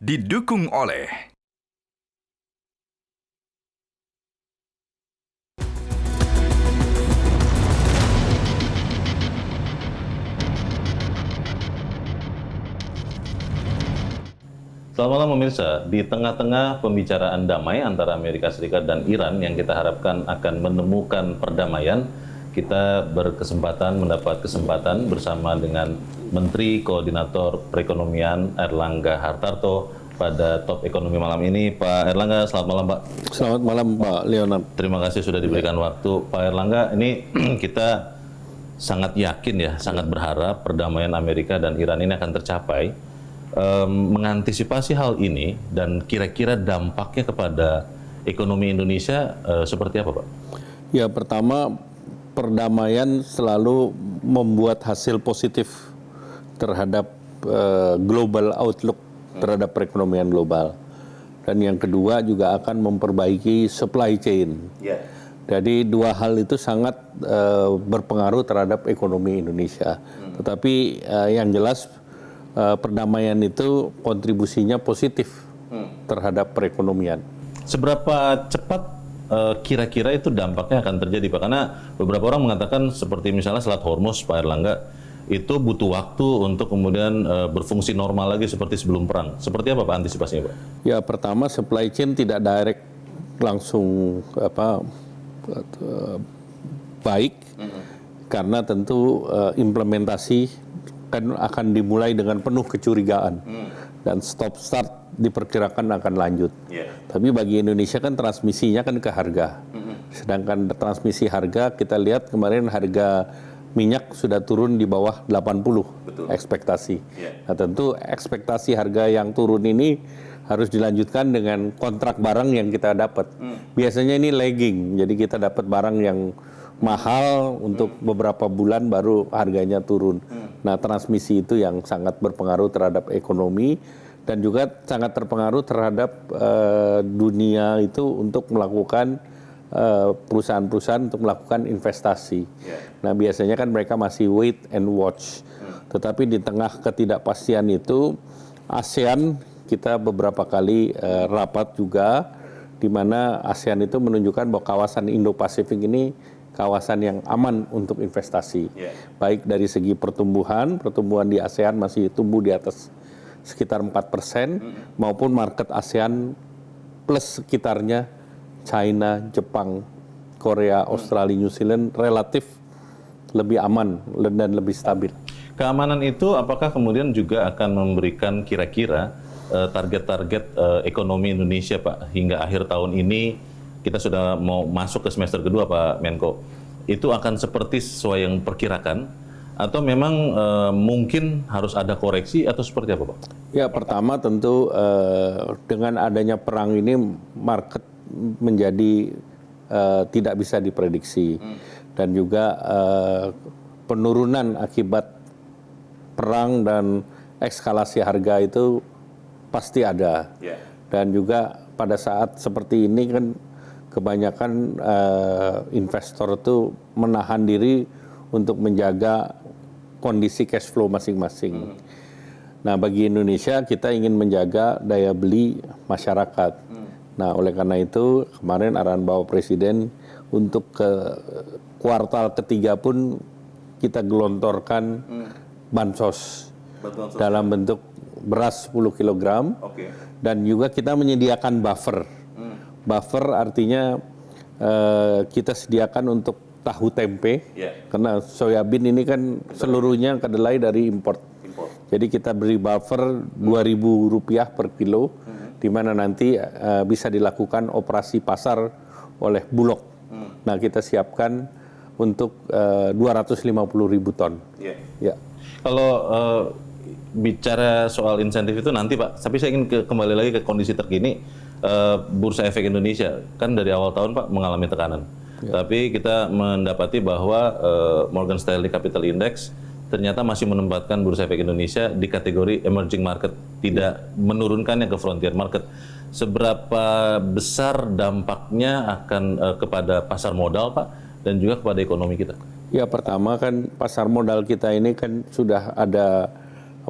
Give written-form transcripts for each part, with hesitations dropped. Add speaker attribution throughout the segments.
Speaker 1: didukung oleh
Speaker 2: Selamat malam pemirsa, di tengah-tengah pembicaraan damai antara Amerika Serikat dan Iran yang kita harapkan akan menemukan perdamaian, kita mendapat kesempatan bersama dengan Menteri Koordinator Perekonomian Airlangga Hartarto pada Top Ekonomi malam ini. Pak Airlangga, selamat malam Pak.
Speaker 3: Selamat malam Pak Leonard.
Speaker 2: Terima kasih sudah diberikan waktu. Pak Airlangga, ini kita sangat yakin ya, sangat berharap perdamaian Amerika dan Iran ini akan tercapai. Mengantisipasi hal ini dan kira-kira dampaknya kepada ekonomi Indonesia seperti apa Pak?
Speaker 3: Ya, pertama perdamaian selalu membuat hasil positif terhadap global outlook terhadap perekonomian global. Dan yang kedua juga akan memperbaiki supply chain. Jadi dua hal itu sangat berpengaruh terhadap ekonomi Indonesia. Tetapi yang jelas perdamaian itu kontribusinya positif terhadap perekonomian.
Speaker 2: Seberapa cepat kira-kira itu dampaknya akan terjadi Pak? Karena beberapa orang mengatakan seperti misalnya Selat Hormuz, Pak Airlangga, itu butuh waktu untuk kemudian berfungsi normal lagi seperti sebelum perang. Seperti apa Pak antisipasinya Pak?
Speaker 3: Ya, pertama supply chain tidak direct langsung baik, karena tentu implementasi kan akan dimulai dengan penuh kecurigaan dan stop start diperkirakan akan lanjut. Tapi bagi Indonesia kan transmisinya kan ke harga. Sedangkan transmisi harga kita lihat kemarin harga minyak sudah turun di bawah 80 ekspektasi. Nah, tentu ekspektasi harga yang turun ini harus dilanjutkan dengan kontrak barang yang kita dapat. Biasanya ini lagging, jadi kita dapat barang yang mahal untuk beberapa bulan baru harganya turun. Nah, transmisi itu yang sangat berpengaruh terhadap ekonomi dan juga sangat terpengaruh terhadap dunia itu untuk melakukan perusahaan-perusahaan untuk melakukan investasi. Nah, biasanya kan mereka masih wait and watch. Tetapi di tengah ketidakpastian itu, ASEAN kita beberapa kali rapat juga, di mana ASEAN itu menunjukkan bahwa kawasan Indo-Pasifik ini kawasan yang aman untuk investasi. Baik dari segi pertumbuhan di ASEAN masih tumbuh di atas sekitar 4%, maupun market ASEAN plus sekitarnya China, Jepang, Korea, Australia, New Zealand relatif lebih aman dan lebih stabil.
Speaker 2: Keamanan itu apakah kemudian juga akan memberikan kira-kira target-target ekonomi Indonesia Pak hingga akhir tahun ini? Kita sudah mau masuk ke semester kedua Pak Menko. Itu akan seperti sesuai yang perkirakan atau memang mungkin harus ada koreksi atau seperti apa Pak?
Speaker 3: Ya, pertama tentu dengan adanya perang ini market menjadi tidak bisa diprediksi. Dan juga penurunan akibat perang dan eskalasi harga itu pasti ada. Dan juga pada saat seperti ini kan kebanyakan investor itu menahan diri untuk menjaga kondisi cash flow masing-masing. Nah, bagi Indonesia kita ingin menjaga daya beli masyarakat. Nah, oleh karena itu kemarin arahan Bapak Presiden untuk ke kuartal ketiga pun kita gelontorkan bansos dalam bentuk beras 10 kg dan juga kita menyediakan buffer. Buffer artinya kita sediakan untuk tahu tempe, karena soyabin ini kan seluruhnya kedelai dari import. Jadi kita beri buffer Rp2.000 per kilo, di mana nanti bisa dilakukan operasi pasar oleh Bulog. Nah, kita siapkan untuk 250.000 ton.
Speaker 2: Kalau bicara soal insentif itu nanti Pak, tapi saya ingin kembali lagi ke kondisi terkini. Bursa Efek Indonesia kan dari awal tahun Pak mengalami tekanan. Tapi kita mendapati bahwa Morgan Stanley Capital Index ternyata masih menempatkan Bursa Efek Indonesia di kategori emerging market, tidak menurunkannya ke frontier market. Seberapa besar dampaknya akan kepada pasar modal Pak dan juga kepada ekonomi kita?
Speaker 3: Ya, pertama kan pasar modal kita ini kan sudah ada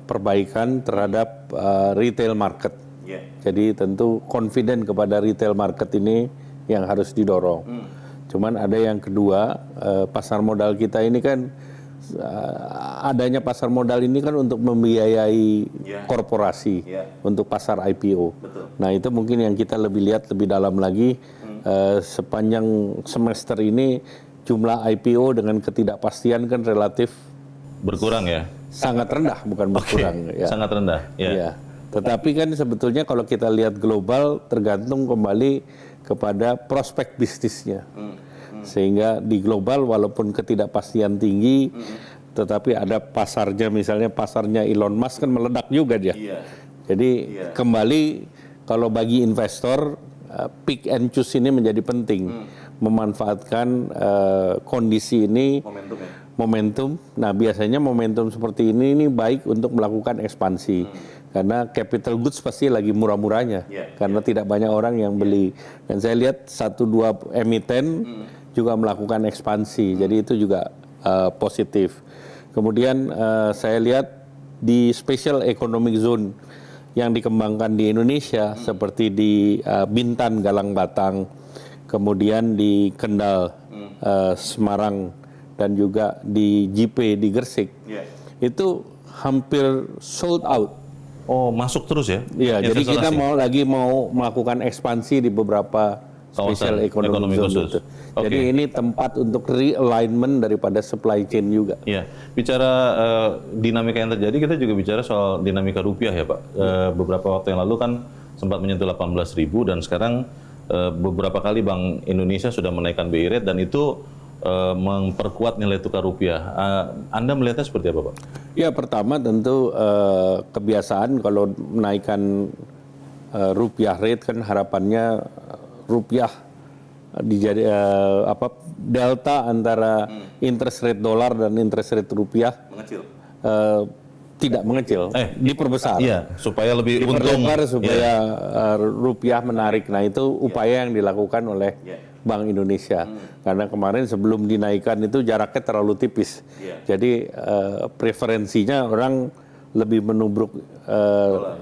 Speaker 3: perbaikan terhadap retail market. Jadi tentu confident kepada retail market ini yang harus didorong. Cuman ada yang kedua, pasar modal kita ini kan adanya pasar modal ini kan untuk membiayai korporasi untuk pasar IPO. Nah itu mungkin yang kita lebih lihat lebih dalam lagi sepanjang semester ini jumlah IPO dengan ketidakpastian kan relatif
Speaker 2: Berkurang ya?
Speaker 3: sangat rendah, bukan berkurang. Ya.
Speaker 2: Sangat rendah. Ya.
Speaker 3: Ya. Tetapi kan sebetulnya kalau kita lihat global tergantung kembali kepada prospek bisnisnya. Sehingga di global walaupun ketidakpastian tinggi, tetapi ada pasarnya, misalnya pasarnya Elon Musk kan meledak juga dia. Jadi kembali kalau bagi investor pick and choose ini menjadi penting, memanfaatkan kondisi ini. Momentum. Nah biasanya momentum seperti ini baik untuk melakukan ekspansi karena capital goods pasti lagi murah-murahnya karena tidak banyak orang yang beli. Dan saya lihat 1-2 emiten juga melakukan ekspansi, jadi itu juga positif. Kemudian saya lihat di special economic zone yang dikembangkan di Indonesia seperti di Bintan, Galang Batang, kemudian di Kendal, Semarang, dan juga di JP di Gresik, itu hampir sold out.
Speaker 2: Oh, masuk terus ya?
Speaker 3: Iya, jadi kita mau melakukan ekspansi di beberapa special economic zone. Jadi ini tempat untuk realignment daripada supply chain juga.
Speaker 2: Iya, bicara dinamika yang terjadi, kita juga bicara soal dinamika rupiah ya Pak. Beberapa waktu yang lalu kan sempat menyentuh 18.000 dan sekarang beberapa kali Bank Indonesia sudah menaikkan BI rate dan itu memperkuat nilai tukar rupiah. Anda melihatnya seperti apa, Pak?
Speaker 3: Ya, pertama tentu kebiasaan kalau menaikkan rupiah rate kan harapannya rupiah dijadi delta antara interest rate dolar dan interest rate rupiah
Speaker 2: mengecil.
Speaker 3: Tidak mengecil, diperbesar.
Speaker 2: Iya, supaya lebih untung.
Speaker 3: Supaya rupiah menarik. Nah, itu upaya yang dilakukan oleh Bank Indonesia. Karena kemarin sebelum dinaikkan itu jaraknya terlalu tipis. Jadi preferensinya orang lebih menubruk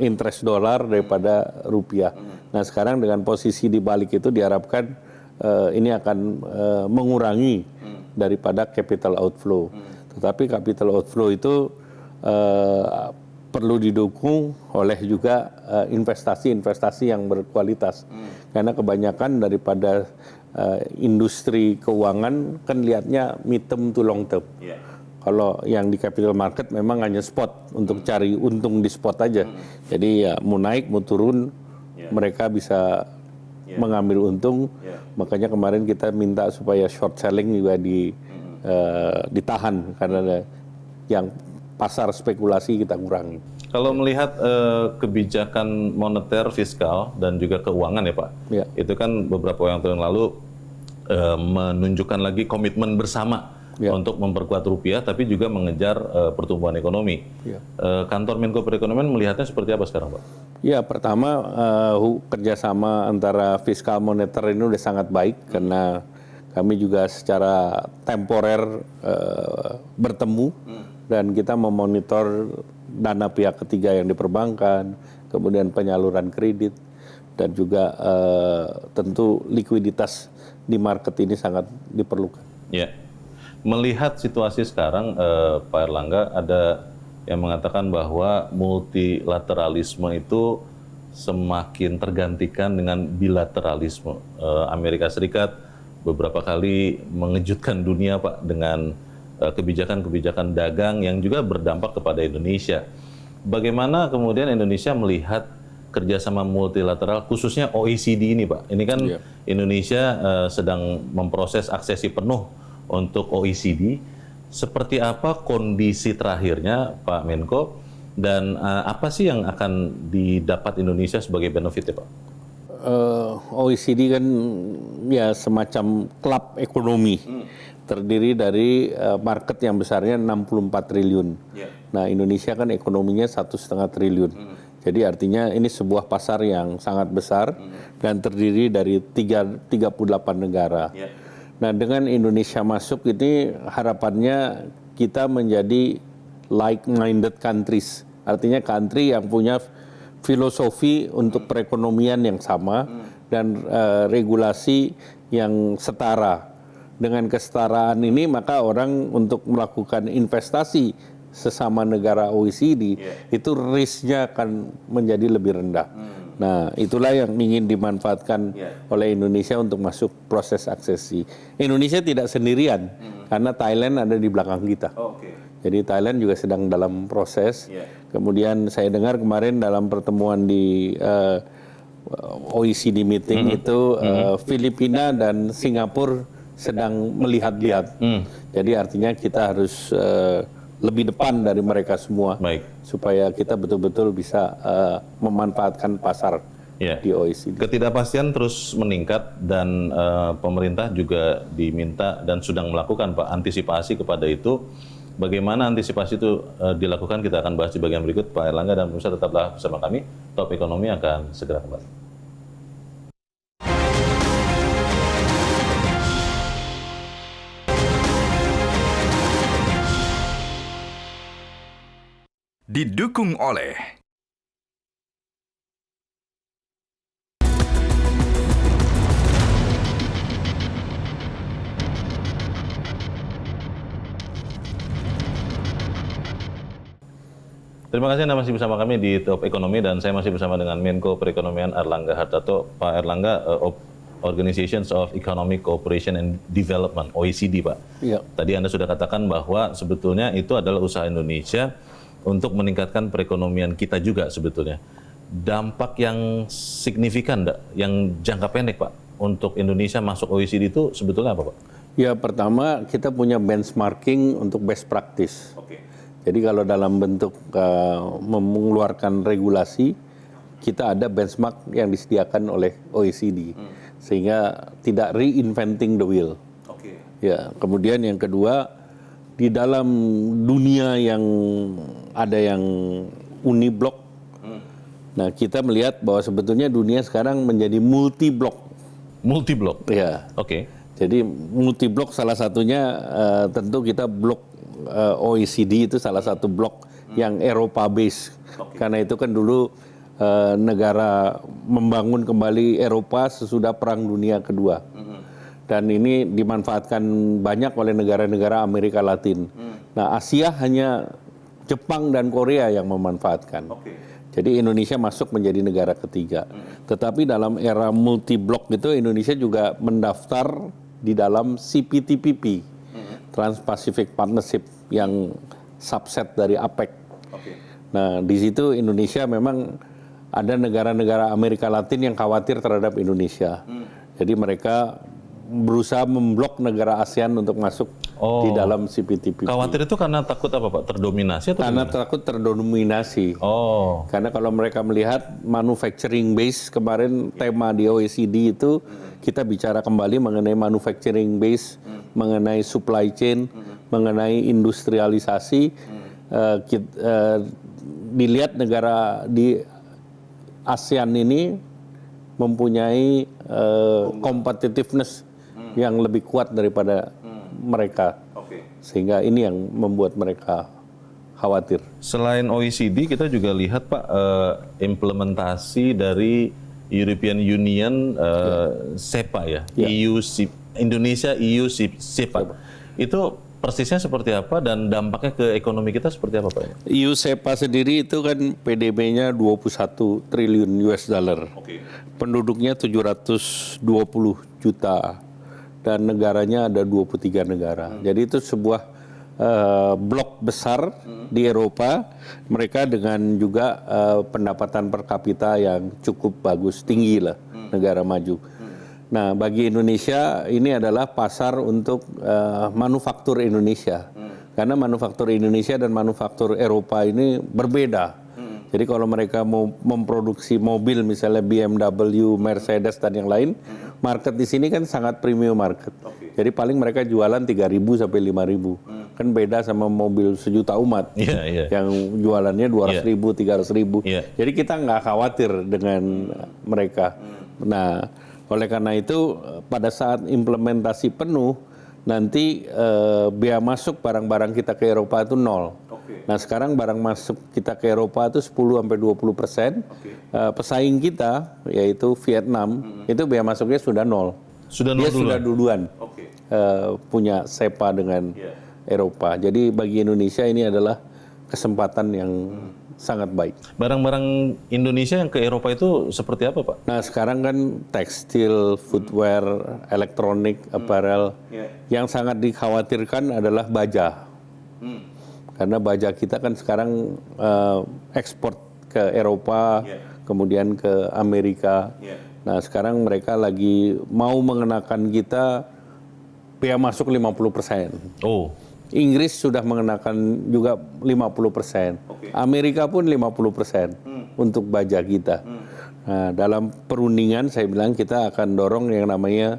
Speaker 3: interest dolar daripada rupiah. Nah, sekarang dengan posisi di balik itu diharapkan ini akan mengurangi daripada capital outflow. Tetapi capital outflow itu perlu didukung oleh juga investasi-investasi yang berkualitas. Karena kebanyakan daripada industri keuangan kan lihatnya midterm to long term. Kalau yang di capital market memang hanya spot untuk cari untung di spot aja. Jadi ya mau naik mau turun mereka bisa mengambil untung. Makanya kemarin kita minta supaya short selling juga ditahan karena yang pasar spekulasi kita kurangi.
Speaker 2: Kalau melihat kebijakan moneter, fiskal, dan juga keuangan ya Pak, itu kan beberapa waktu yang lalu menunjukkan lagi komitmen bersama untuk memperkuat rupiah, tapi juga mengejar pertumbuhan ekonomi. Kantor Menko Perekonomian melihatnya seperti apa sekarang Pak?
Speaker 3: Ya, pertama kerjasama antara fiskal moneter ini udah sangat baik karena kami juga secara temporer bertemu dan kita memonitor dana pihak ketiga yang diperbankan, kemudian penyaluran kredit, dan juga tentu likuiditas di market ini sangat diperlukan.
Speaker 2: Ya, melihat situasi sekarang, Pak Erlangga, ada yang mengatakan bahwa multilateralisme itu semakin tergantikan dengan bilateralisme. Amerika Serikat beberapa kali mengejutkan dunia Pak dengan kebijakan-kebijakan dagang yang juga berdampak kepada Indonesia. Bagaimana kemudian Indonesia melihat kerjasama multilateral khususnya OECD ini Pak? Ini kan Indonesia sedang memproses aksesi penuh untuk OECD. Seperti apa kondisi terakhirnya Pak Menko dan apa sih yang akan didapat Indonesia sebagai benefitnya Pak?
Speaker 3: OECD kan ya semacam klub ekonomi. Terdiri dari market yang besarnya 64 triliun. Nah, Indonesia kan ekonominya 1,5 triliun. Jadi artinya ini sebuah pasar yang sangat besar dan terdiri dari 38 negara. Nah, dengan Indonesia masuk ini harapannya kita menjadi like-minded countries. Artinya country yang punya filosofi untuk perekonomian yang sama dan regulasi yang setara. Dengan kesetaraan ini maka orang untuk melakukan investasi sesama negara OECD itu risknya akan menjadi lebih rendah. Nah, itulah yang ingin dimanfaatkan oleh Indonesia untuk masuk proses aksesi. Indonesia tidak sendirian karena Thailand ada di belakang kita. Jadi Thailand juga sedang dalam proses. Kemudian saya dengar kemarin dalam pertemuan di OECD meeting itu Filipina dan Singapura sedang melihat-lihat. Jadi artinya kita harus lebih depan dari mereka semua. Supaya kita betul-betul bisa memanfaatkan pasar di OECD.
Speaker 2: Ketidakpastian terus meningkat dan pemerintah juga diminta dan sedang melakukan Pak antisipasi kepada itu. Bagaimana antisipasi itu dilakukan kita akan bahas di bagian berikut. Pak Erlangga dan pemirsa tetaplah bersama kami. Top Ekonomi akan segera kembali.
Speaker 1: Didukung oleh
Speaker 2: Terima kasih Anda masih bersama kami di Top Ekonomi dan saya masih bersama dengan Menko Perekonomian Erlangga Hartarto. Pak Erlangga, Organizations of Economic Cooperation and Development, OECD Pak. Tadi Anda sudah katakan bahwa sebetulnya itu adalah usaha Indonesia untuk meningkatkan perekonomian kita juga sebetulnya. Dampak yang signifikan, yang jangka pendek Pak, untuk Indonesia masuk OECD itu sebetulnya apa Pak?
Speaker 3: Ya, pertama kita punya benchmarking untuk best practice. Jadi kalau dalam bentuk mengeluarkan regulasi, kita ada benchmark yang disediakan oleh OECD. Sehingga tidak reinventing the wheel. Ya, kemudian yang kedua, di dalam dunia yang ada yang uniblok, nah kita melihat bahwa sebetulnya dunia sekarang menjadi multi-blok.
Speaker 2: Multi-blok?
Speaker 3: Ya. Jadi multi-blok salah satunya tentu kita blok OECD itu salah satu blok yang Eropa base. Karena itu kan dulu negara membangun kembali Eropa sesudah Perang Dunia Kedua. Dan ini dimanfaatkan banyak oleh negara-negara Amerika Latin. Nah, Asia hanya Jepang dan Korea yang memanfaatkan. Jadi Indonesia masuk menjadi negara ketiga. Tetapi dalam era multi-blok itu Indonesia juga mendaftar di dalam CPTPP, Trans-Pacific Partnership, yang subset dari APEC. Nah, di situ Indonesia memang ada negara-negara Amerika Latin yang khawatir terhadap Indonesia. Jadi mereka berusaha memblok negara ASEAN untuk masuk di dalam CPTPP.
Speaker 2: Khawatir itu karena takut apa Pak? Terdominasi atau
Speaker 3: karena
Speaker 2: gimana?
Speaker 3: takut terdominasi. Karena kalau mereka melihat manufacturing base, kemarin tema di OECD itu kita bicara kembali mengenai manufacturing base, mengenai supply chain, mengenai industrialisasi. Dilihat negara di ASEAN ini mempunyai competitiveness yang lebih kuat daripada mereka. Sehingga ini yang membuat mereka khawatir.
Speaker 2: Selain OECD, kita juga lihat Pak, implementasi dari European Union SEPA ya, Indonesia EU SEPA. Itu persisnya seperti apa dan dampaknya ke ekonomi kita seperti apa Pak?
Speaker 3: EU SEPA sendiri itu kan PDB-nya 21 triliun US dollar. Penduduknya 720 juta dan negaranya ada 23 negara. Jadi itu sebuah blok besar di Eropa, mereka dengan juga pendapatan per kapita yang cukup bagus, tinggi lah, negara maju. Nah, bagi Indonesia ini adalah pasar untuk manufaktur Indonesia. Karena manufaktur Indonesia dan manufaktur Eropa ini berbeda. Jadi kalau mereka mau memproduksi mobil misalnya BMW, Mercedes dan yang lain, market di sini kan sangat premium market. Jadi paling mereka jualan 3.000 sampai 5.000. Kan beda sama mobil sejuta umat yang jualannya 200.000, 300.000. Jadi kita nggak khawatir dengan mereka. Nah, oleh karena itu pada saat implementasi penuh nanti bea masuk barang-barang kita ke Eropa itu 0. Nah sekarang barang masuk kita ke Eropa itu 10-20%. Pesaing kita yaitu Vietnam itu bea masuknya sudah 0.
Speaker 2: Sudah
Speaker 3: Dia
Speaker 2: nol
Speaker 3: sudah duluan punya SEPA dengan Eropa. Jadi bagi Indonesia ini adalah kesempatan yang sangat baik.
Speaker 2: Barang-barang Indonesia yang ke Eropa itu seperti apa, Pak?
Speaker 3: Nah sekarang kan tekstil, footwear, elektronik, apparel. Yang sangat dikhawatirkan adalah baja. Karena baja kita kan sekarang ekspor ke Eropa, kemudian ke Amerika. Nah sekarang mereka lagi mau mengenakan kita bea masuk 50%.
Speaker 2: Oh,
Speaker 3: Inggris sudah mengenakan juga 50%. Amerika pun 50% untuk baja kita. Nah, dalam perundingan saya bilang kita akan dorong yang namanya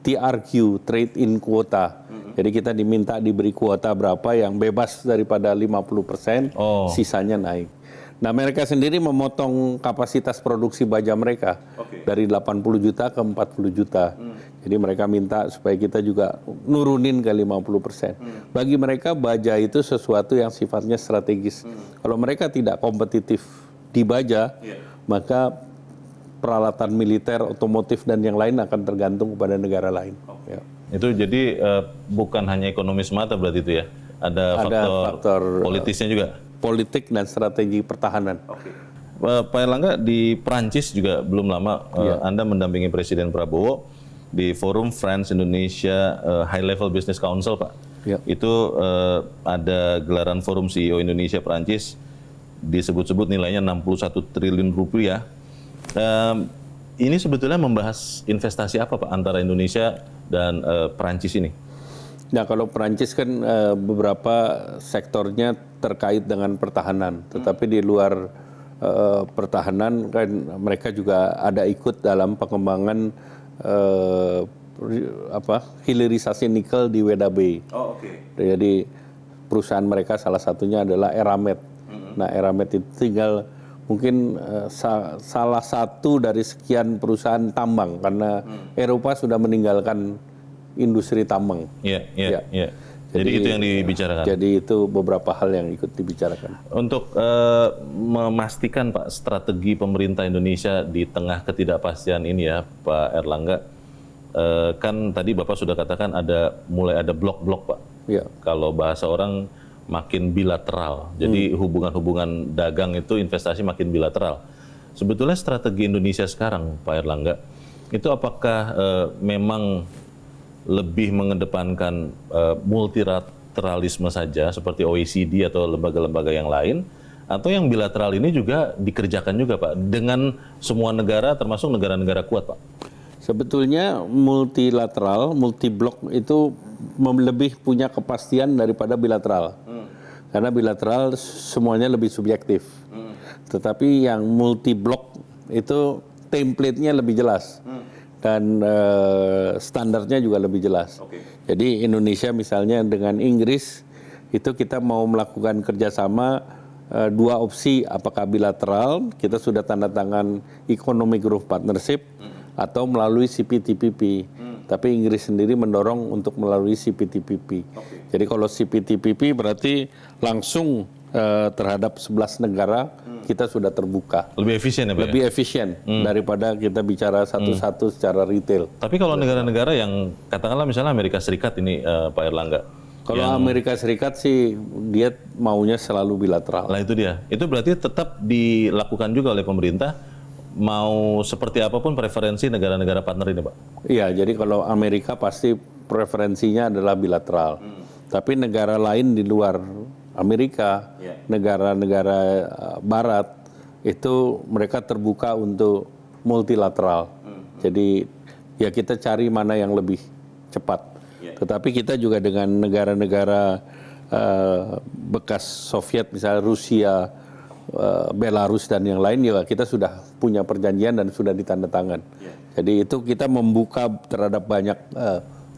Speaker 3: TRQ, Trade in Quota. Jadi kita diminta diberi kuota berapa yang bebas daripada 50%, sisanya naik. Nah mereka sendiri memotong kapasitas produksi baja mereka dari 80 juta ke 40 juta. Jadi mereka minta supaya kita juga nurunin ke 50%. Bagi mereka baja itu sesuatu yang sifatnya strategis. Kalau mereka tidak kompetitif di baja, maka peralatan militer, otomotif dan yang lain akan tergantung kepada negara lain. Ya.
Speaker 2: itu jadi bukan hanya ekonomi semata berarti itu ya? Ada faktor politisnya juga?
Speaker 3: Politik dan strategi pertahanan.
Speaker 2: Pak Erlangga, di Prancis juga belum lama Anda mendampingi Presiden Prabowo di Forum France Indonesia High Level Business Council, Pak. Itu ada gelaran Forum CEO Indonesia Prancis, disebut-sebut nilainya 61 triliun rupiah. Ini sebetulnya membahas investasi apa, Pak, antara Indonesia dan Prancis ini?
Speaker 3: Nah kalau Perancis kan beberapa sektornya terkait dengan pertahanan, tetapi di luar pertahanan kan mereka juga ada ikut dalam pengembangan hilirisasi nikel di Weda Bay. Jadi perusahaan mereka salah satunya adalah Eramet. Nah Eramet itu tinggal mungkin salah satu dari sekian perusahaan tambang karena Eropa sudah meninggalkan industri tambang.
Speaker 2: Iya. Jadi itu yang dibicarakan.
Speaker 3: Jadi itu beberapa hal yang ikut dibicarakan.
Speaker 2: Untuk memastikan Pak strategi pemerintah Indonesia di tengah ketidakpastian ini ya Pak Erlangga, kan tadi Bapak sudah katakan mulai ada blok-blok Pak.
Speaker 3: Ya.
Speaker 2: Kalau bahasa orang makin bilateral. Jadi hubungan-hubungan dagang itu investasi makin bilateral. Sebetulnya strategi Indonesia sekarang Pak Erlangga itu apakah memang lebih mengedepankan multilateralisme saja seperti OECD atau lembaga-lembaga yang lain, atau yang bilateral ini juga dikerjakan juga Pak dengan semua negara termasuk negara-negara kuat Pak?
Speaker 3: Sebetulnya multilateral, multiblok itu lebih punya kepastian daripada bilateral. Karena bilateral semuanya lebih subjektif. Tetapi yang multiblok itu template-nya lebih jelas. Dan standarnya juga lebih jelas. Jadi Indonesia misalnya dengan Inggris itu kita mau melakukan kerjasama dua opsi, apakah bilateral kita sudah tanda tangan Economic Growth Partnership atau melalui CPTPP. Tapi Inggris sendiri mendorong untuk melalui CPTPP. Jadi kalau CPTPP berarti langsung terhadap 11 negara kita sudah terbuka.
Speaker 2: Lebih efisien ya Pak?
Speaker 3: Lebih efisien daripada kita bicara satu-satu secara retail.
Speaker 2: Tapi kalau negara-negara yang katakanlah misalnya Amerika Serikat ini Pak Erlangga.
Speaker 3: Kalau Amerika Serikat sih dia maunya selalu bilateral.
Speaker 2: Lah itu dia. Itu berarti tetap dilakukan juga oleh pemerintah mau seperti apapun preferensi negara-negara partner ini Pak?
Speaker 3: Iya, jadi kalau Amerika pasti preferensinya adalah bilateral. Tapi negara lain di luar Amerika, negara-negara Barat itu mereka terbuka untuk multilateral. Jadi ya kita cari mana yang lebih cepat. Tetapi kita juga dengan negara-negara bekas Soviet, misalnya Rusia, Belarus dan yang lain juga kita sudah punya perjanjian dan sudah ditandatangan. Jadi itu kita membuka terhadap banyak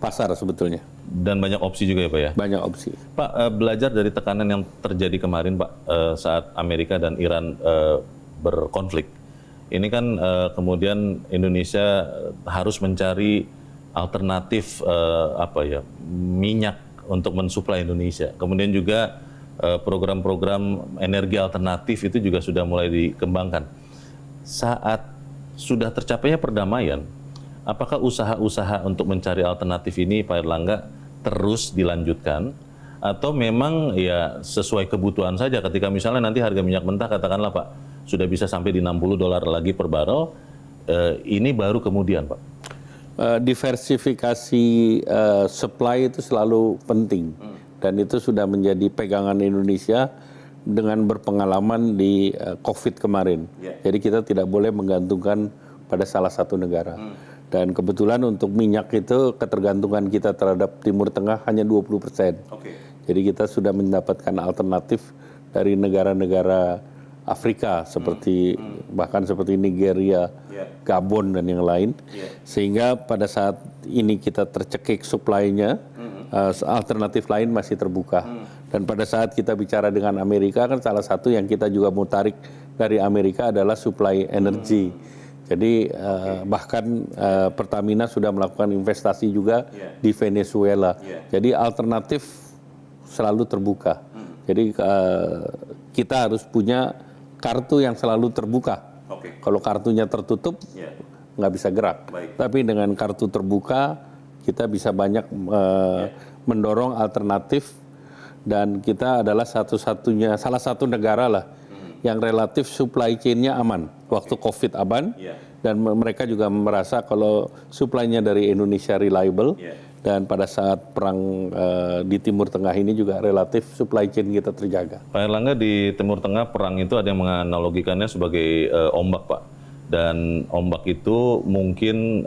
Speaker 3: pasar sebetulnya.
Speaker 2: Dan banyak opsi juga ya Pak ya?
Speaker 3: Banyak opsi.
Speaker 2: Pak, belajar dari tekanan yang terjadi kemarin Pak saat Amerika dan Iran berkonflik. Ini kan kemudian Indonesia harus mencari alternatif minyak untuk mensuplai Indonesia. Kemudian juga program-program energi alternatif itu juga sudah mulai dikembangkan. Saat sudah tercapainya perdamaian, apakah usaha-usaha untuk mencari alternatif ini, Pak Airlangga, terus dilanjutkan? Atau memang ya sesuai kebutuhan saja ketika misalnya nanti harga minyak mentah katakanlah Pak, sudah bisa sampai di $60 lagi per barrel, ini baru kemudian Pak?
Speaker 3: Diversifikasi supply itu selalu penting. Dan itu sudah menjadi pegangan Indonesia dengan berpengalaman di COVID kemarin. Jadi kita tidak boleh menggantungkan pada salah satu negara. Dan kebetulan untuk minyak itu ketergantungan kita terhadap Timur Tengah hanya 20%. Jadi kita sudah mendapatkan alternatif dari negara-negara Afrika seperti bahkan seperti Nigeria, Gabon dan yang lain. Sehingga pada saat ini kita tercekik supply-nya, alternatif lain masih terbuka. Dan pada saat kita bicara dengan Amerika kan salah satu yang kita juga mau tarik dari Amerika adalah supply energi. Jadi bahkan Pertamina sudah melakukan investasi juga di Venezuela. Jadi alternatif selalu terbuka. Jadi kita harus punya kartu yang selalu terbuka. Kalau kartunya tertutup nggak bisa gerak. Tapi dengan kartu terbuka kita bisa banyak mendorong alternatif. Dan kita adalah salah satu negara lah yang relatif supply chain-nya aman. Waktu COVID aman, dan mereka juga merasa kalau supply-nya dari Indonesia reliable, dan pada saat perang di Timur Tengah ini juga relatif supply chain kita terjaga.
Speaker 2: Pak Airlangga, di Timur Tengah perang itu ada yang menganalogikannya sebagai ombak Pak. Dan ombak itu mungkin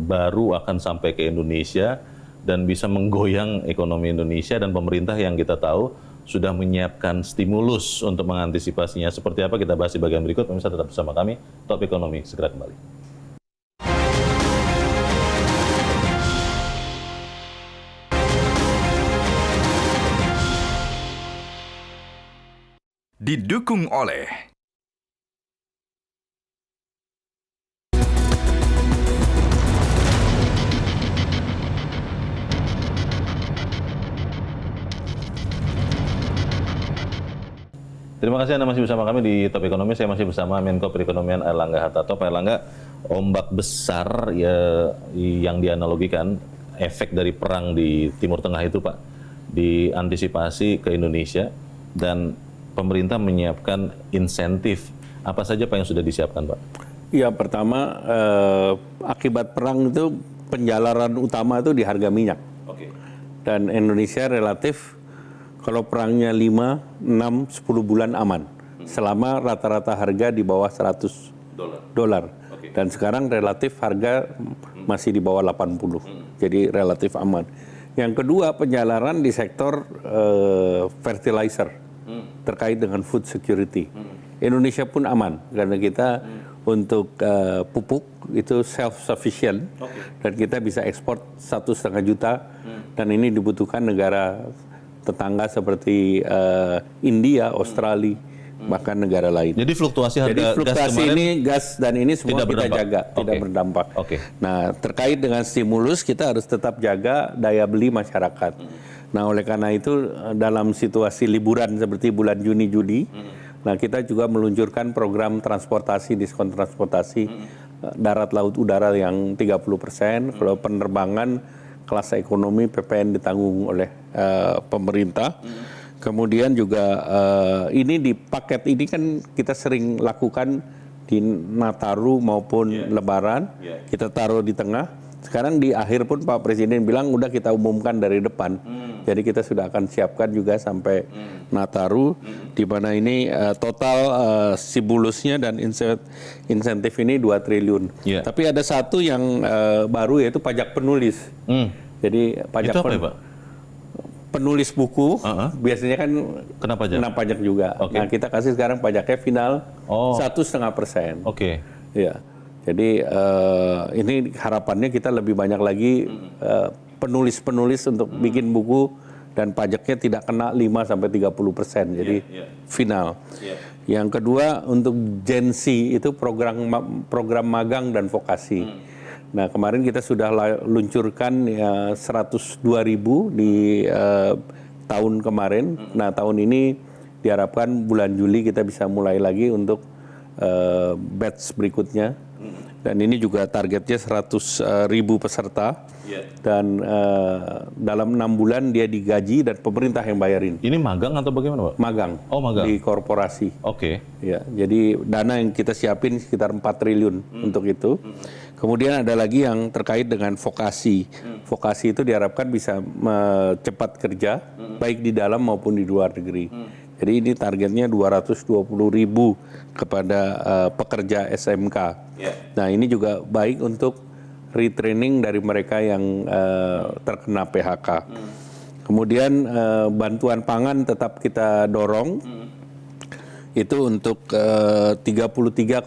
Speaker 2: baru akan sampai ke Indonesia, dan bisa menggoyang ekonomi Indonesia, dan pemerintah yang kita tahu sudah menyiapkan stimulus untuk mengantisipasinya. Seperti apa kita bahas di bagian berikut, pemirsa tetap bersama kami, Top Ekonomi segera kembali.
Speaker 1: Didukung oleh
Speaker 2: Terima kasih Anda masih bersama kami di Top Ekonomi. Saya masih bersama Menko Perekonomian Airlangga Hartarto. Pak Airlangga, ombak besar ya, yang dianalogikan efek dari perang di Timur Tengah itu Pak, diantisipasi ke Indonesia, dan pemerintah menyiapkan insentif. Apa saja Pak yang sudah disiapkan Pak?
Speaker 3: Ya, pertama akibat perang itu penjalaran utama itu di harga minyak. Dan Indonesia relatif kalau perangnya 5, 6, 10 bulan aman. Selama rata-rata harga di bawah $100. Dan sekarang relatif harga masih di bawah 80. Jadi relatif aman. Yang kedua, penjalaran di sektor fertilizer terkait dengan food security. Indonesia pun aman karena kita untuk pupuk itu self-sufficient. Dan kita bisa ekspor 1,5 juta. Dan ini dibutuhkan negara tetangga seperti India, Australia, bahkan negara lain.
Speaker 2: Jadi fluktuasi harga
Speaker 3: Jadi fluktuasi
Speaker 2: gas
Speaker 3: ini gas dan ini semua kita jaga, tidak berdampak. Nah, terkait dengan stimulus kita harus tetap jaga daya beli masyarakat. Nah, oleh karena itu dalam situasi liburan seperti bulan Juni, Juli, nah kita juga meluncurkan program transportasi, diskon transportasi darat, laut, udara yang 30%. Kalau penerbangan kelas ekonomi PPN ditanggung oleh pemerintah. Kemudian juga ini di paket ini kan kita sering lakukan di Nataru maupun Lebaran, kita taruh di tengah. Sekarang di akhir pun Pak Presiden bilang udah kita umumkan dari depan. Jadi kita sudah akan siapkan juga sampai Nataru, di mana ini total stimulusnya dan insentif ini 2 triliun. Tapi ada satu yang baru yaitu pajak penulis. Jadi pajak
Speaker 2: itu apa ya, Pak?
Speaker 3: Penulis buku biasanya kan kena pajak juga. Nah, kita kasih sekarang pajaknya final 1,5%. Ya. Jadi ini harapannya kita lebih banyak lagi penulis-penulis untuk bikin buku dan pajaknya tidak kena 5-30%. Jadi final. Yang kedua untuk Gen Z itu program magang dan vokasi. Nah, kemarin kita sudah luncurkan 102.000 di tahun kemarin. Nah, tahun ini diharapkan bulan Juli kita bisa mulai lagi untuk batch berikutnya. Dan ini juga targetnya 100.000 peserta. Dan dalam 6 bulan dia digaji dan pemerintah yang bayarin.
Speaker 2: Ini magang atau bagaimana, Pak?
Speaker 3: Magang.
Speaker 2: Oh, magang.
Speaker 3: Di korporasi.
Speaker 2: Oke.
Speaker 3: Ya, jadi dana yang kita siapin sekitar 4 triliun untuk itu. Kemudian ada lagi yang terkait dengan vokasi. Vokasi itu diharapkan bisa cepat kerja, baik di dalam maupun di luar negeri. Jadi ini targetnya 220.000 kepada pekerja SMK. Nah, ini juga baik untuk retraining dari mereka yang terkena PHK. Kemudian bantuan pangan tetap kita dorong. Itu untuk 33,24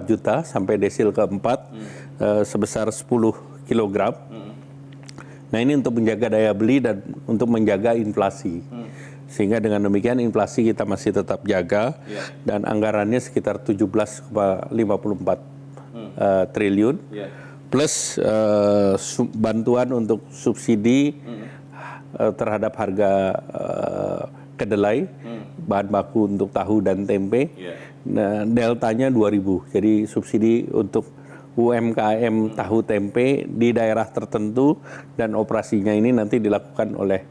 Speaker 3: juta sampai desil keempat sebesar 10 kilogram. Nah, ini untuk menjaga daya beli dan untuk menjaga inflasi. Sehingga dengan demikian inflasi kita masih tetap jaga dan anggarannya sekitar 17,54 triliun. Plus bantuan untuk subsidi terhadap harga kedelai, bahan baku untuk tahu dan tempe. Nah, deltanya 2.000. Jadi subsidi untuk UMKM tahu tempe di daerah tertentu dan operasinya ini nanti dilakukan oleh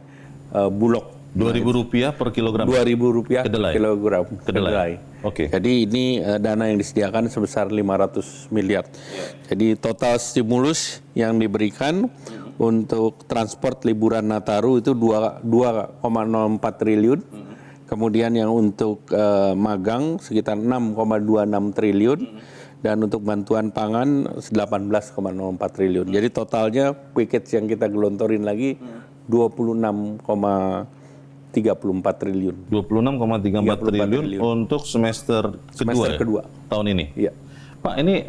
Speaker 3: Bulog.
Speaker 2: Rp2.000 per kilogram.
Speaker 3: Rp2.000
Speaker 2: Kedelai.
Speaker 3: per kilogram kedelai.
Speaker 2: Oke.
Speaker 3: Jadi ini dana yang disediakan sebesar 500 miliar. Jadi total stimulus yang diberikan untuk transport liburan Nataru itu 2,04 triliun. Kemudian yang untuk magang sekitar 6,26 triliun. Dan untuk bantuan pangan 18,04 triliun. Jadi totalnya package yang kita gelontorin lagi 26,34 triliun.
Speaker 2: 26,34 triliun untuk semester kedua tahun ini.
Speaker 3: Iya.
Speaker 2: Pak, ini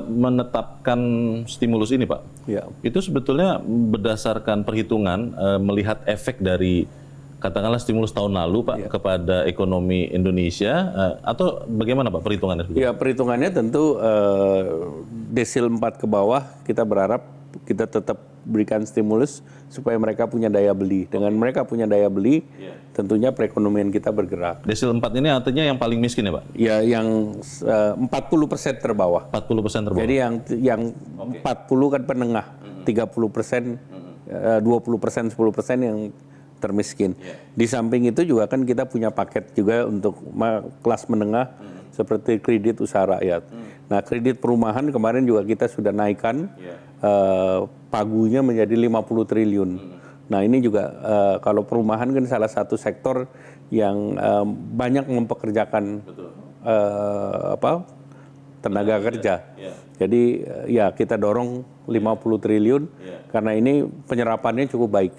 Speaker 2: menetapkan stimulus ini, Pak.
Speaker 3: Iya.
Speaker 2: Itu sebetulnya berdasarkan perhitungan melihat efek dari katakanlah stimulus tahun lalu, Pak, kepada ekonomi Indonesia atau bagaimana, Pak, perhitungannya?
Speaker 3: Ya, perhitungannya tentu desil 4 ke bawah kita berharap kita tetap berikan stimulus supaya mereka punya daya beli. Dengan mereka punya daya beli, tentunya perekonomian kita bergerak.
Speaker 2: Desil 4 ini artinya yang paling miskin ya, Pak?
Speaker 3: Ya, yang 40% terbawah.
Speaker 2: 40% terbawah.
Speaker 3: Jadi yang 40 kan penengah, 30%, 20%, 10% yang termiskin. Di samping itu juga kan kita punya paket juga untuk kelas menengah seperti kredit usaha rakyat. Nah, kredit perumahan kemarin juga kita sudah naikkan pagunya menjadi 50 triliun. Nah, ini juga kalau perumahan kan salah satu sektor yang banyak mempekerjakan tenaga kerja. Jadi ya kita dorong 50 triliun karena ini penyerapannya cukup baik.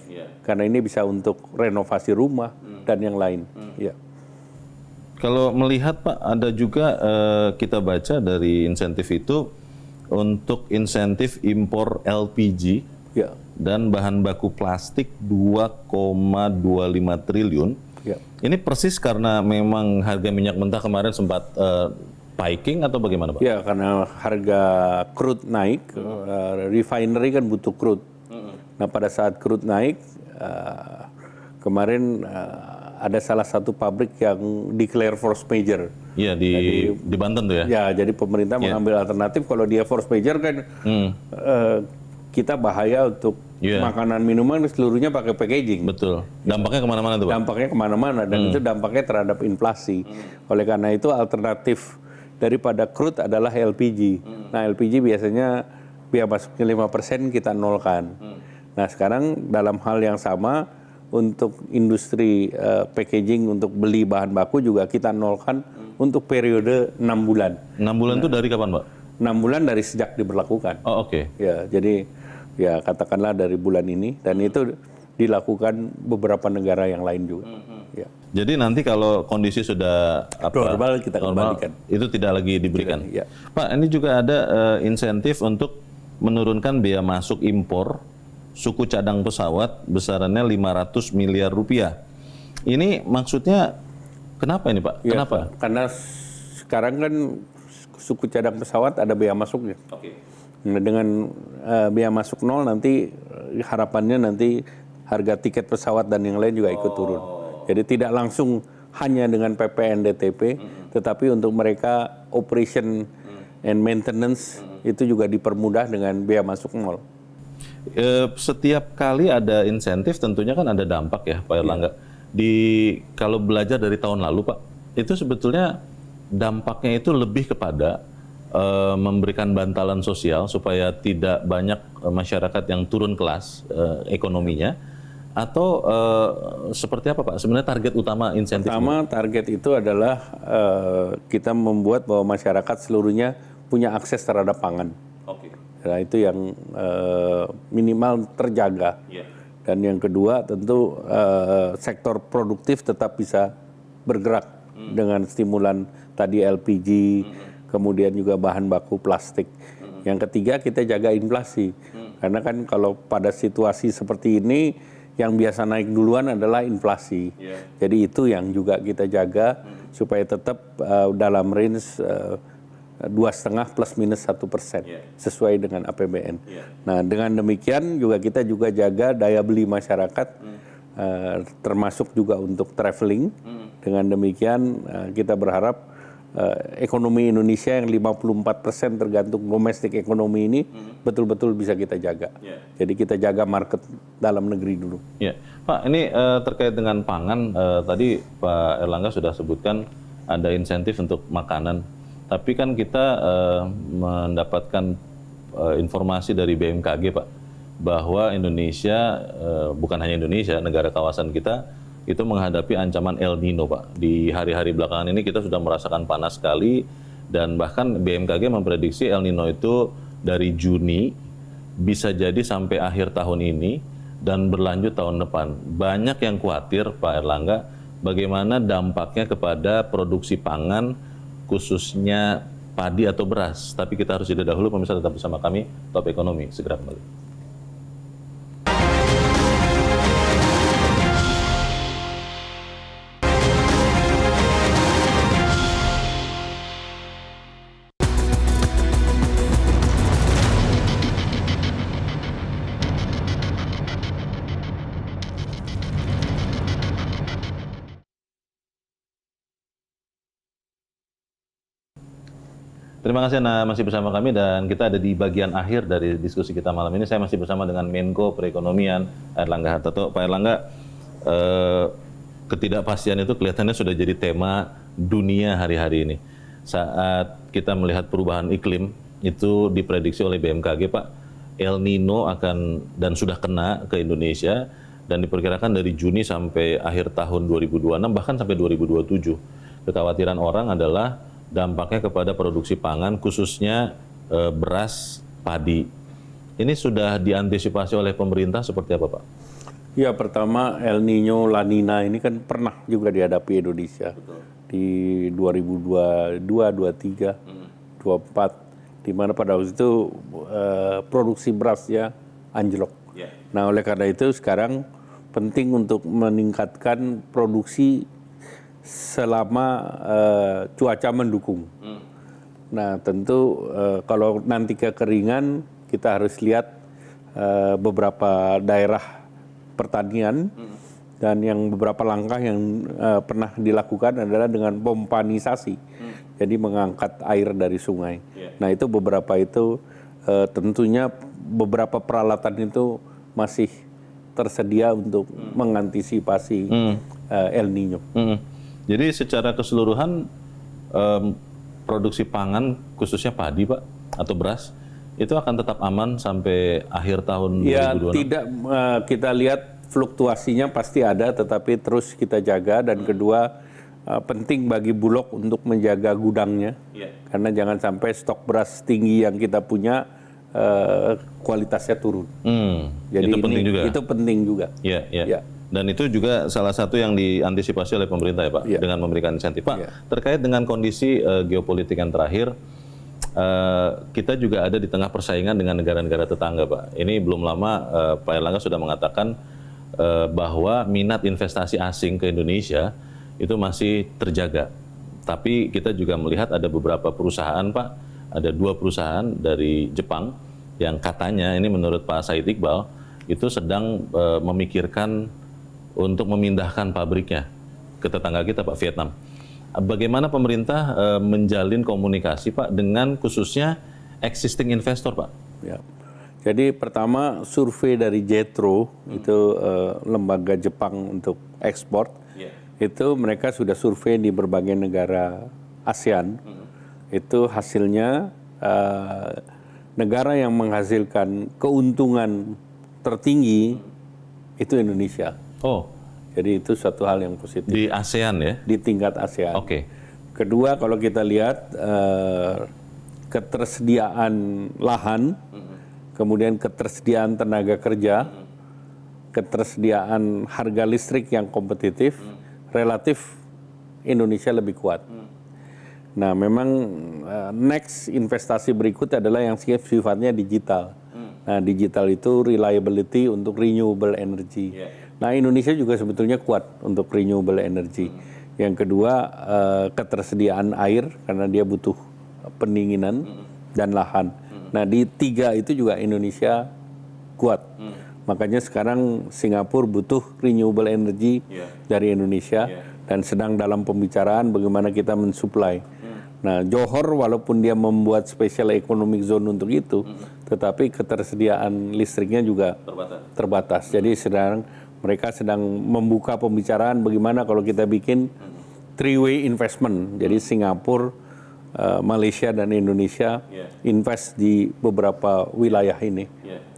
Speaker 3: Karena ini bisa untuk renovasi rumah dan yang lain. Ya.
Speaker 2: Kalau melihat, Pak, ada juga kita baca dari insentif itu untuk insentif impor LPG dan bahan baku plastik 2,25 triliun. Ini persis karena memang harga minyak mentah kemarin sempat spiking atau bagaimana, Pak?
Speaker 3: Ya, karena harga crude naik, refinery kan butuh crude. Nah, pada saat crude naik, kemarin ada salah satu pabrik yang declare force majeure.
Speaker 2: Iya, di Banten tuh ya?
Speaker 3: Ya, jadi pemerintah mengambil alternatif. Kalau dia force majeure kan kita bahaya untuk makanan minuman seluruhnya pakai packaging.
Speaker 2: Betul. Dampaknya kemana-mana tuh, Pak?
Speaker 3: Dampaknya kemana-mana dan itu dampaknya terhadap inflasi. Oleh karena itu alternatif daripada crude adalah LPG. Nah, LPG biasanya biaya masuknya 5% kita nolkan. Nah, sekarang dalam hal yang sama untuk industri packaging untuk beli bahan baku juga kita nolkan untuk periode 6 bulan.
Speaker 2: 6 bulan itu dari kapan, Pak?
Speaker 3: 6 bulan dari sejak diberlakukan.
Speaker 2: Oh, oke.
Speaker 3: Ya, jadi ya katakanlah dari bulan ini dan itu dilakukan beberapa negara yang lain juga. Ya.
Speaker 2: Jadi nanti kalau kondisi sudah
Speaker 3: normal kita kembalikan.
Speaker 2: Itu tidak lagi diberikan.
Speaker 3: Ya.
Speaker 2: Pak, ini juga ada insentif untuk menurunkan biaya masuk impor suku cadang pesawat besarannya 500 miliar rupiah. Ini maksudnya kenapa ini, Pak?
Speaker 3: Ya,
Speaker 2: kenapa?
Speaker 3: Karena sekarang kan suku cadang pesawat ada biaya masuknya. Nah, dengan biaya masuk nol nanti harapannya nanti harga tiket pesawat dan yang lain juga ikut turun. Jadi tidak langsung hanya dengan PPNDTP, tetapi untuk mereka operation and maintenance itu juga dipermudah dengan biaya masuk mall.
Speaker 2: Setiap kali ada insentif tentunya kan ada dampak ya Pak Erlangga. Kalau belajar dari tahun lalu Pak, itu sebetulnya dampaknya itu lebih kepada memberikan bantalan sosial supaya tidak banyak masyarakat yang turun kelas ekonominya, atau seperti apa Pak? Sebenarnya target utama insentif?
Speaker 3: Pertama target itu adalah kita membuat bahwa masyarakat seluruhnya punya akses terhadap pangan.
Speaker 2: Oke.
Speaker 3: Nah, itu yang minimal terjaga. Dan yang kedua tentu sektor produktif tetap bisa bergerak dengan stimulan tadi LPG, kemudian juga bahan baku plastik. Yang ketiga kita jaga inflasi. Karena kan kalau pada situasi seperti ini yang biasa naik duluan adalah inflasi. Jadi itu yang juga kita jaga supaya tetap dalam range 2,5 plus minus 1% sesuai dengan APBN. Nah dengan demikian juga kita juga jaga daya beli masyarakat termasuk juga untuk traveling. Dengan demikian kita berharap ekonomi Indonesia yang 54% tergantung domestik ekonomi ini betul-betul bisa kita jaga. Jadi kita jaga market dalam negeri dulu.
Speaker 2: Ya, Pak, ini terkait dengan pangan, tadi Pak Erlangga sudah sebutkan ada insentif untuk makanan. Tapi kan kita mendapatkan informasi dari BMKG Pak, bahwa Indonesia, bukan hanya Indonesia, negara kawasan kita itu menghadapi ancaman El Nino Pak. Di hari-hari belakangan ini kita sudah merasakan panas sekali, dan bahkan BMKG memprediksi El Nino itu dari Juni bisa jadi sampai akhir tahun ini dan berlanjut tahun depan. Banyak yang khawatir Pak Erlangga bagaimana dampaknya kepada produksi pangan khususnya padi atau beras. Tapi kita harus jeda dahulu, pemirsa tetap bersama kami, Top Ekonomi segera kembali. Terima kasih Anda masih bersama kami, dan kita ada di bagian akhir dari diskusi kita malam ini. Saya masih bersama dengan Menko Perekonomian Erlangga Hartarto. Pak Erlangga, ketidakpastian itu kelihatannya sudah jadi tema dunia hari-hari ini. Saat kita melihat perubahan iklim, itu diprediksi oleh BMKG Pak, El Nino akan dan sudah kena ke Indonesia, dan diperkirakan dari Juni sampai akhir tahun 2026, bahkan sampai 2027. Kekhawatiran orang adalah dampaknya kepada produksi pangan, khususnya beras, padi. Ini sudah diantisipasi oleh pemerintah seperti apa Pak?
Speaker 3: Ya, pertama El Nino, La Nina ini kan pernah juga dihadapi Indonesia. Betul. Di 2022, 23, 24, di mana pada waktu itu produksi berasnya anjlok. Nah, oleh karena itu sekarang penting untuk meningkatkan produksi selama cuaca mendukung. Nah tentu kalau nanti kekeringan kita harus lihat beberapa daerah pertanian, dan yang beberapa langkah yang pernah dilakukan adalah dengan pompanisasi, jadi mengangkat air dari sungai. Nah itu beberapa itu tentunya beberapa peralatan itu masih tersedia untuk mengantisipasi El Nino.
Speaker 2: Jadi secara keseluruhan produksi pangan khususnya padi Pak atau beras itu akan tetap aman sampai akhir tahun 2026?
Speaker 3: Ya tidak, kita lihat fluktuasinya pasti ada, tetapi terus kita jaga. Dan kedua penting bagi Bulog untuk menjaga gudangnya, karena jangan sampai stok beras tinggi yang kita punya kualitasnya turun. Jadi
Speaker 2: itu penting juga.
Speaker 3: Itu penting juga.
Speaker 2: Ya. Dan itu juga salah satu yang diantisipasi oleh pemerintah ya Pak, dengan memberikan insentif. Pak, terkait dengan kondisi geopolitik yang terakhir, kita juga ada di tengah persaingan dengan negara-negara tetangga Pak. Ini belum lama Pak Erlangga sudah mengatakan bahwa minat investasi asing ke Indonesia itu masih terjaga. Tapi kita juga melihat ada beberapa perusahaan Pak, ada 2 perusahaan dari Jepang yang katanya, ini menurut Pak Said Iqbal, itu sedang memikirkan untuk memindahkan pabriknya ke tetangga kita Pak, Vietnam. Bagaimana pemerintah menjalin komunikasi Pak dengan khususnya existing investor Pak?
Speaker 3: Ya. Jadi pertama survei dari JETRO itu lembaga Jepang untuk ekspor, itu mereka sudah survei di berbagai negara ASEAN. Itu hasilnya negara yang menghasilkan keuntungan tertinggi itu Indonesia.
Speaker 2: Oh,
Speaker 3: jadi itu suatu hal yang positif.
Speaker 2: Di ASEAN ya?
Speaker 3: Di tingkat ASEAN.
Speaker 2: Oke.
Speaker 3: Kedua, kalau kita lihat ketersediaan lahan, kemudian ketersediaan tenaga kerja, ketersediaan harga listrik yang kompetitif, relatif Indonesia lebih kuat. Nah, memang next investasi berikut adalah yang sifatnya digital. Nah, digital itu reliability untuk renewable energy. Nah, Indonesia juga sebetulnya kuat untuk renewable energy. Yang kedua, ketersediaan air karena dia butuh pendinginan dan lahan. Nah, di tiga itu juga Indonesia kuat. Makanya sekarang Singapura butuh renewable energy dari Indonesia dan sedang dalam pembicaraan bagaimana kita mensuplai. Nah, Johor walaupun dia membuat special economic zone untuk itu, tetapi ketersediaan listriknya juga terbatas. Jadi mereka sedang membuka pembicaraan bagaimana kalau kita bikin three-way investment. Jadi Singapura, Malaysia dan Indonesia invest di beberapa wilayah ini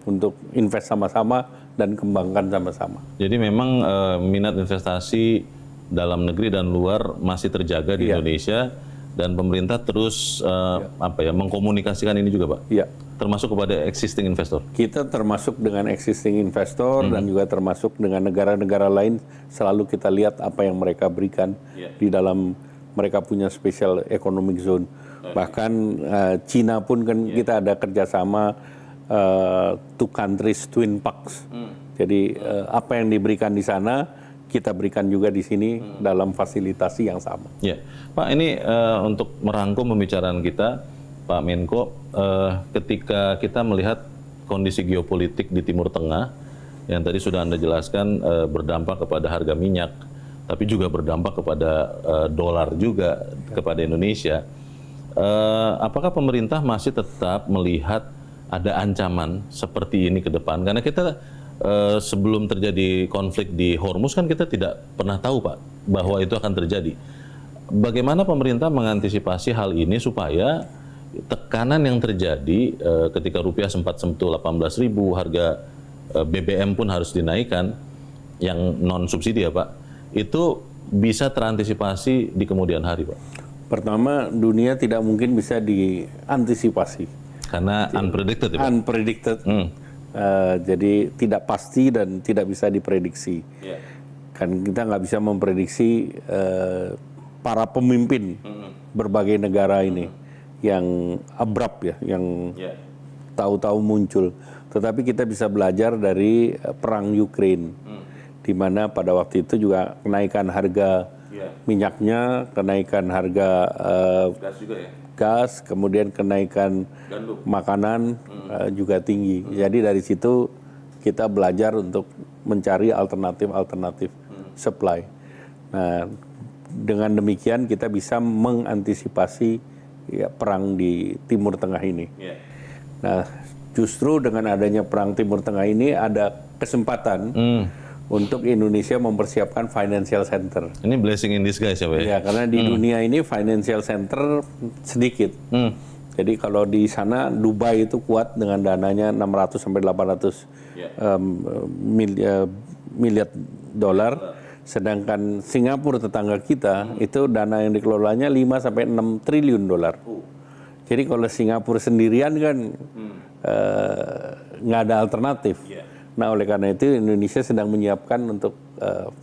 Speaker 3: untuk invest sama-sama dan kembangkan sama-sama.
Speaker 2: Jadi memang minat investasi dalam negeri dan luar masih terjaga di Indonesia dan pemerintah terus mengkomunikasikan ini juga Pak? Iya. Termasuk kepada existing investor?
Speaker 3: Kita termasuk dengan existing investor dan juga termasuk dengan negara-negara lain, selalu kita lihat apa yang mereka berikan di dalam mereka punya special economic zone. Bahkan Cina pun kan kita ada kerjasama two countries twin parks. Jadi apa yang diberikan di sana kita berikan juga di sini dalam fasilitasi yang sama.
Speaker 2: Ya, Pak, ini untuk merangkum pembicaraan kita, Pak Menko, ketika kita melihat kondisi geopolitik di Timur Tengah yang tadi sudah Anda jelaskan berdampak kepada harga minyak, tapi juga berdampak kepada dolar juga kepada Indonesia. Apakah pemerintah masih tetap melihat ada ancaman seperti ini ke depan? Karena kita sebelum terjadi konflik di Hormuz kan kita tidak pernah tahu Pak bahwa itu akan terjadi. Bagaimana pemerintah mengantisipasi hal ini supaya tekanan yang terjadi ketika rupiah sempat sentuh 18.000, harga BBM pun harus dinaikkan yang non subsidi ya Pak, itu bisa terantisipasi di kemudian hari Pak?
Speaker 3: Pertama, dunia tidak mungkin bisa diantisipasi.
Speaker 2: Karena unpredicted ya Pak?
Speaker 3: Unpredicted. Jadi tidak pasti dan tidak bisa diprediksi. Kan kita nggak bisa memprediksi para pemimpin berbagai negara ini yang abrupt ya, yang tahu-tahu muncul. Tetapi kita bisa belajar dari perang Ukraine, di mana pada waktu itu juga kenaikan harga minyaknya, kenaikan harga gas, kemudian kenaikan makanan juga tinggi. Jadi dari situ kita belajar untuk mencari alternatif supply. Nah, dengan demikian kita bisa mengantisipasi perang di Timur Tengah ini. Nah, justru dengan adanya perang Timur Tengah ini ada kesempatan untuk Indonesia mempersiapkan financial center.
Speaker 2: Ini blessing in disguise ya Pak?
Speaker 3: Ya, karena di dunia ini financial center sedikit. Jadi kalau di sana Dubai itu kuat dengan dananya 600 sampai 800 miliar dolar. Sedangkan Singapura tetangga kita itu dana yang dikelolanya 5 sampai 6 triliun dolar. Jadi kalau Singapura sendirian kan nggak ada alternatif. Nah, oleh karena itu Indonesia sedang menyiapkan untuk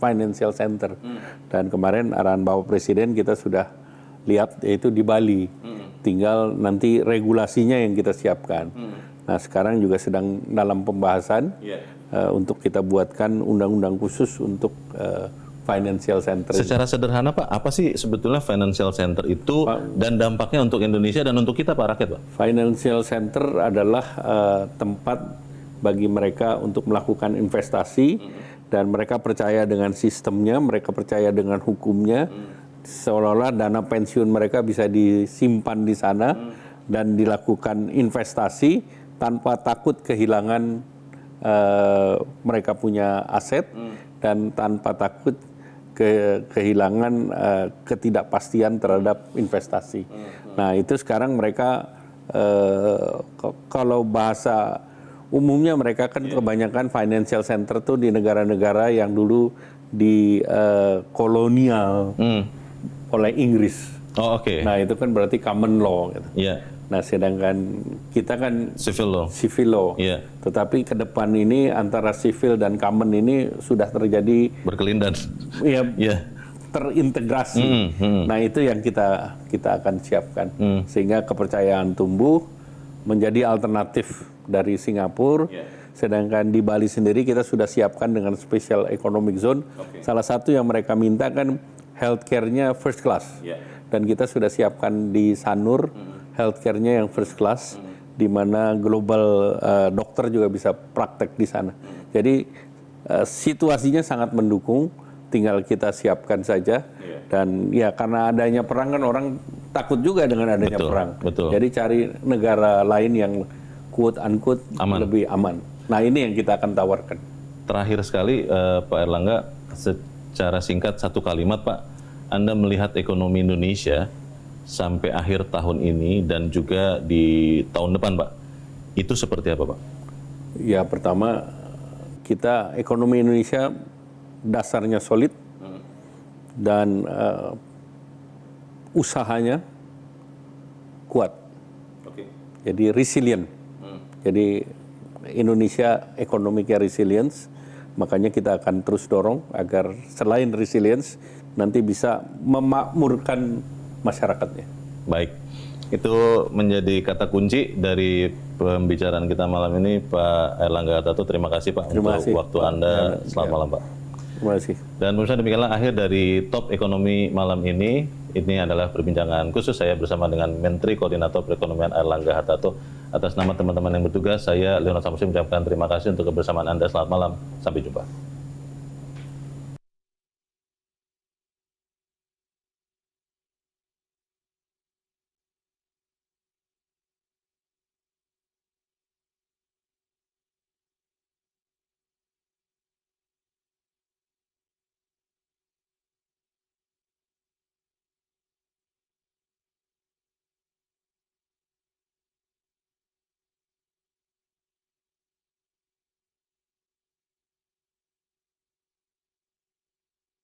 Speaker 3: financial center. Dan kemarin arahan Bapak Presiden kita sudah lihat yaitu di Bali. Tinggal nanti regulasinya yang kita siapkan. Nah, sekarang juga sedang dalam pembahasan untuk kita buatkan undang-undang khusus untuk financial center.
Speaker 2: Secara sederhana Pak, apa sih sebetulnya financial center itu dan dampaknya untuk Indonesia dan untuk kita Pak rakyat Pak?
Speaker 3: Financial center adalah tempat bagi mereka untuk melakukan investasi, dan mereka percaya dengan sistemnya, mereka percaya dengan hukumnya, seolah-olah dana pensiun mereka bisa disimpan di sana dan dilakukan investasi tanpa takut kehilangan mereka punya aset dan tanpa takut kehilangan ketidakpastian terhadap investasi. Nah, itu sekarang mereka kalau bahasa umumnya mereka kan kebanyakan financial center tuh di negara-negara yang dulu di kolonial oleh Inggris.
Speaker 2: Oh, oke.
Speaker 3: Nah, itu kan berarti common law gitu.
Speaker 2: Iya.
Speaker 3: Nah, sedangkan kita kan
Speaker 2: Civil law.
Speaker 3: civil law.
Speaker 2: Iya.
Speaker 3: Tetapi ke depan ini antara civil dan common ini sudah terjadi
Speaker 2: Berkelindan.
Speaker 3: ya
Speaker 2: Iya.
Speaker 3: terintegrasi. Nah, itu yang kita akan siapkan sehingga kepercayaan tumbuh menjadi alternatif dari Singapura. Sedangkan di Bali sendiri kita sudah siapkan dengan special economic zone. Salah satu yang mereka minta kan healthcare-nya first class. Dan kita sudah siapkan di Sanur healthcare-nya yang first class, di mana global dokter juga bisa praktek di sana. Jadi situasinya sangat mendukung, tinggal kita siapkan saja. Dan ya karena adanya perang kan orang takut juga dengan adanya perang.
Speaker 2: Betul.
Speaker 3: Jadi cari negara lain yang quote unquote lebih aman. Nah, ini yang kita akan tawarkan.
Speaker 2: Terakhir sekali Pak Erlangga, secara singkat satu kalimat Pak, Anda melihat ekonomi Indonesia sampai akhir tahun ini dan juga di tahun depan Pak, itu seperti apa Pak?
Speaker 3: Ya, pertama kita ekonomi Indonesia dasarnya solid dan usahanya kuat. Jadi resilient. Jadi Indonesia ekonominya resilience, makanya kita akan terus dorong agar selain resilience nanti bisa memakmurkan masyarakatnya.
Speaker 2: Baik, itu menjadi kata kunci dari pembicaraan kita malam ini, Pak Erlangga Hartarto. Terima kasih Pak untuk waktu Anda. Selamat malam Pak.
Speaker 3: Terima kasih.
Speaker 2: Dan pemirsa, demikianlah akhir dari Top Ekonomi malam ini. Ini adalah perbincangan khusus saya bersama dengan Menteri Koordinator Perekonomian Erlangga Hartarto. Atas nama teman-teman yang bertugas, saya Leonard Samusi mengucapkan terima kasih untuk kebersamaan Anda. Selamat malam, sampai jumpa.